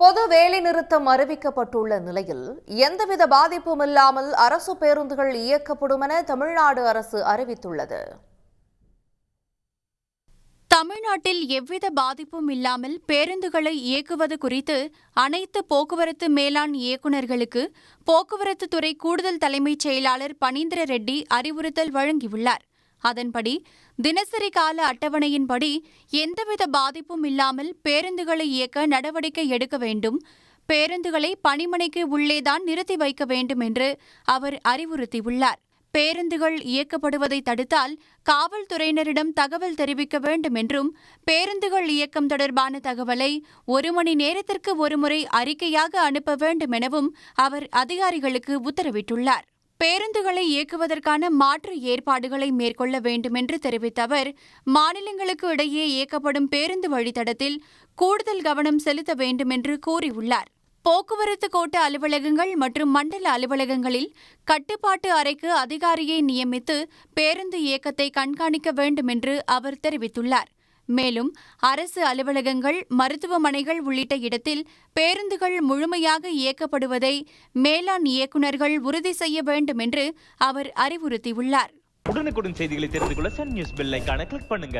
பொது வேலைநிறுத்தம் அறிவிக்கப்பட்டுள்ள நிலையில் எந்தவித பாதிப்பும் இல்லாமல் அரசு பேருந்துகள் இயக்கப்படும் என தமிழ்நாடு அரசு அறிவித்துள்ளது. தமிழ்நாட்டில் எவ்வித பாதிப்பும் இல்லாமல் பேருந்துகளை இயக்குவது குறித்து அனைத்து போக்குவரத்து மேலாண் இயக்குநர்களுக்கு போக்குவரத்து துறை கூடுதல் தலைமைச் செயலாளர் பனீந்திர ரெட்டி அறிவுறுத்தல் வழங்கியுள்ளார். அதன்படி தினசரி கால அட்டவணையின்படி எந்தவித பாதிப்பும் இல்லாமல் பேருந்துகளை இயக்க நடவடிக்கை எடுக்க வேண்டும். பேருந்துகளை பணிமனைக்கு உள்ளேதான் நிறுத்தி வைக்க வேண்டும் என்று அவர் அறிவுறுத்தியுள்ளார். பேருந்துகள் இயக்கப்படுவதை தடுத்தால் காவல்துறையினரிடம் தகவல் தெரிவிக்க வேண்டும் என்றும், பேருந்துகள் இயக்கம் தொடர்பான தகவலை 1 மணி நேரத்திற்கு ஒருமுறை அறிக்கையாக அனுப்ப வேண்டும் எனவும் அவர் அதிகாரிகளுக்கு உத்தரவிட்டுள்ளார். பேருந்துகளை இயக்குவதற்கான மாற்று ஏற்பாடுகளை மேற்கொள்ள வேண்டும் என்று தெரிவித்த அவர், மாநிலங்களுக்கு இடையே இயக்கப்படும் பேருந்து வழித்தடத்தில் கூடுதல் கவனம் செலுத்த வேண்டும் என்று கூறியுள்ளார். போக்குவரத்து கோட்ட அலுவலகங்கள் மற்றும் மண்டல அலுவலகங்களில் கட்டுப்பாட்டு அறைக்கு அதிகாரியை நியமித்து பேருந்து இயக்கத்தை கண்காணிக்க வேண்டும் என்று அவர் தெரிவித்துள்ளார். மேலும் அரசு அலுவலகங்கள், மருத்துவமனைகள் உள்ளிட்ட இடத்தில் பேருந்துகள் முழுமையாக இயக்கப்படுவதை மேலாண் இயக்குநர்கள் உறுதி செய்ய வேண்டும் என்று அவர் அறிவுறுத்தியுள்ளார். உடனுக்குடன் செய்திகளை தெரிந்து கொள்ள சன் நியூஸ் பெல் ஐகானை கிளிக் பண்ணுங்க.